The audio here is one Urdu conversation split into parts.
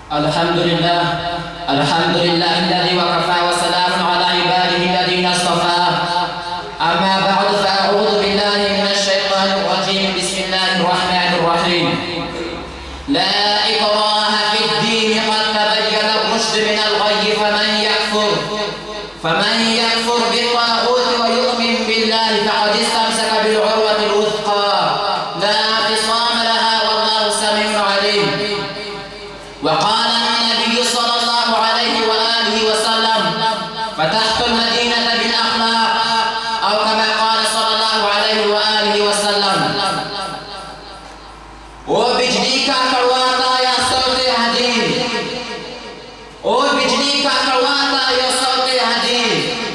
الحمد لله الذي وكفى وسلام على عباده الذين اصطفى. أما بعد فأعوذ بالله من الشيطان الرجيم. بسم الله الرحمن الرحيم. لا إكراه في الدين قد تبين الرشد من الغي فمن يكفر بالطاغوت ويؤمن بالله فقد استمسك بالعروة الوثقى لا انفصام لها والله سميع عليم. وقال النبي صلى الله عليه وآله وسلم فتحت المدينة بالأخلاق أو كما قال صلى الله عليه وآله وسلم. او بجلی کا کڑواتا یا صوت حدید، او بجلی کا کڑواتا یا صوت حدید،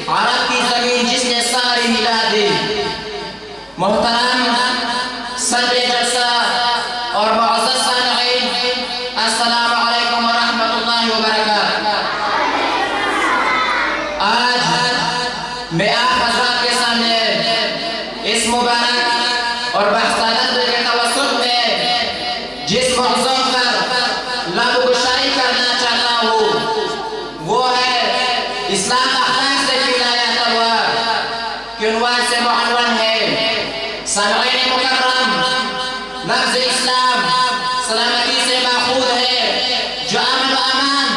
عرب کی زمین جس نے ساری ہلا دی. محترم صدر جلسہ اور معزز سامعین، السلام علیکم ورحمۃ اللہ وبرکاتہ. آج میں آپ حضرات کے سامنے اس مبارک اور بحثانت کے توسط میں جس موضوع پر لب گشائی کرنا چاہتا ہوں وہ ہے اسلام اخلاق سے پھیلایا تلوار کے عنوان سے معنون ہے. سامعین مکرم، لفظ اسلام سلامتی سے ماخوذ ہے جو امن و امان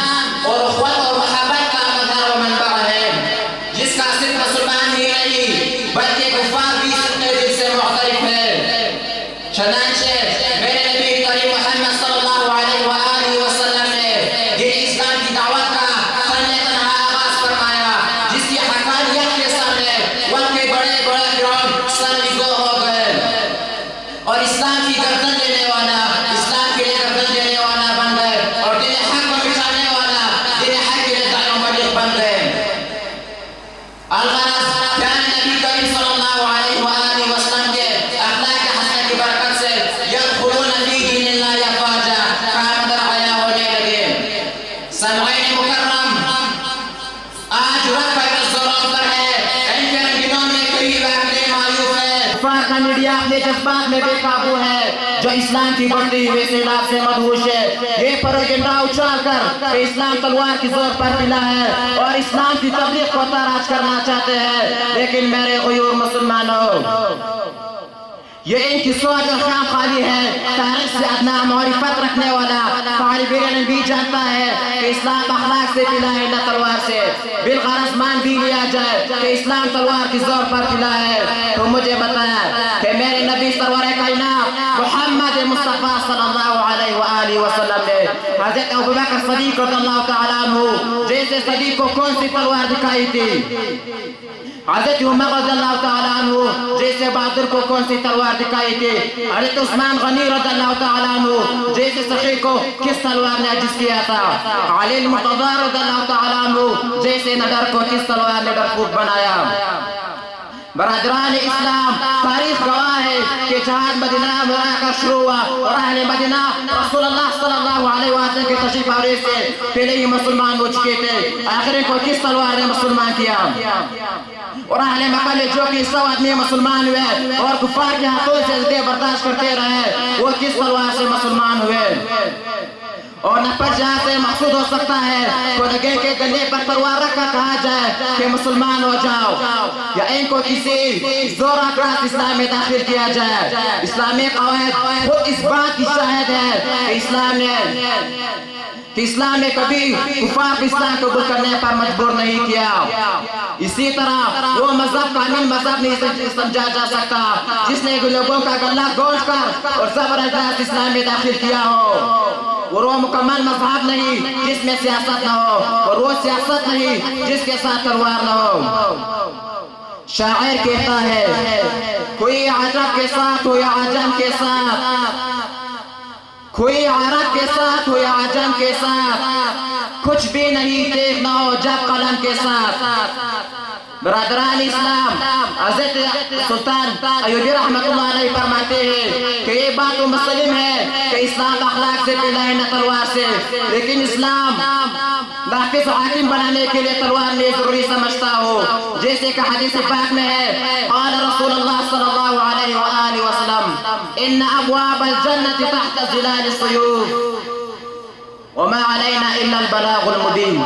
اور اخوت اور محبت کا مظہر و منبع ہے، جس کا صرف مسلمان ہی نہیں بلکہ کفار بھی سننے دل سے معترف ہے. چنانچہ میرے نبی کریم محمد صلی اللہ علیہ وآلہ وسلم نے دین اسلام کی دعوت کا تنہا آغاز فرمایا، جس کی حقانیت کے سامنے ان کے بڑے بڑے فرعون سرنگو ہو گئے اور اسلام کی گردن دینے والا، اسلام کے لیے گردن دینے والا بن گئے اور دین حق کو بچانے والا، دین حق کے لیے داعی و مبلغ بن گئے. الغرض پیارے نبی کریم صلی اللہ علیہ وآلہ وسلم کے اخلاق حسنہ کی برکت سے یدخلون فی دین اللہ افواجا کا مدر حیا ہونے لگے. سامعین مکرم، آج رب کا زوروں پر ہے، ان کے رنگینوں میں کوئی واقعی معروف ہے. کفار کا میڈیا اپنے جذبات میں بے قابو ہے جو اسلام کی بڑھتی ہوئی سیلاب سے مدہوش ہے. یہ پروپیگنڈا اچھال کر کہ اسلام تلوار کی زور پر ملا ہے اور اسلام کی تبلیغ کو تاراج کرنا چاہتے ہیں. لیکن میرے غیور مسلمانوں، یہ ان کی سوچ اور خام خالی ہے. تاریخ سے ادنا معرفت رکھنے والا طالب علم بھی جانتا ہے کہ اسلام اخلاق سے پھیلا ہے نہ تلوار سے. بالغرض مان بھی لیا جائے کہ اسلام تلوار کی زور پر پھیلا ہے تو مجھے بتایا کہ میرے نبی سرور کائنات محمد مصطفیٰ صلی اللہ علیہ وآلہ وسلم نے حضرت ابوبکر صدیق رضی اللہ تعالیٰ عنہ جیسے صدیق کو کون سی تلوار دکھائی تھی؟ حضرت عمر رضی اللہ تعالیٰ عنہ جیسے بہادر کو کون سی تلوار دکھائی تھی؟ حضرت عثمان غنی رضی اللہ تعالیٰ عنہ جیسے سخی کو کس تلوار نے عجز کیا تھا؟ علی المرتضی رضی اللہ تعالیٰ عنہ جیسے نڈر کو کس تلوار نے ڈرپوٹ بنایا؟ برادران اسلام، تاریخ گواہ ہے کہ جہاد مدینہ منورہ کا شروع ہوا اور اہل مدینہ رسول اللہ صلی اللہ علیہ وسلم کے تشریف آوری سے پہلے ہی مسلمان ہو چکے تھے. آخر کو کس تلوار نے مسلمان کیا؟ اور اہل مکہ جو کہ 100 آدمی مسلمان ہوئے اور کفار کے ہاتھوں سے عزتیں برداشت کرتے رہے، وہ کس تلوار سے مسلمان ہوئے؟ اور نفر جہاں سے مقصود ہو سکتا ہے تو لگے کے گلے پر تلوار رکھا کہا جائے کہ مسلمان ہو جاؤ، یا ان کو کسی زور آکراس اسلام میں داخل کیا جائے. اسلامی قواعد خود اس بات کی شاہد ہے کہ اسلام نے کبھی کفار کو اسلام قبول کرنے پر مجبور نہیں کیا. اسی طرح وہ مذہب کامل مذہب نہیں سمجھا جا سکتا جس نے لوگوں کا گلہ گوش کر اور زبردست اسلام میں داخل کیا ہو. اور وہ مکمل مذہب نہیں جس میں سیاست نہ ہو، اور وہ سیاست نہیں جس کے ساتھ تلوار نہ ہو. شاعر کہتا ہے کوئی عرب کے ساتھ ہو یا عجم کے ساتھ، کوئی عرب کے ساتھ ہو یا عجم کے ساتھ، کچھ بھی نہیں دیکھنا ہو جب قلم کے ساتھ. برادران اسلام، حضرت سلطان ایوبی رحمت اللہ علیہ فرماتے ہیں کہ یہ بات مسلم ہے کہ اسلام اخلاق سے پھیلا ہے نہ تلوار سے، لیکن اسلام نافذ حاکم بنانے کے لیے تلوار میں ضروری سمجھتا ہو. جیسے کہ حدیث پاک میں ہے قال رسول اللہ صلی اللہ علیہ وآلہ وسلم ان ابواب الجنة تحت ظلال السيوف. وما علينا إلا البلاغ المبين.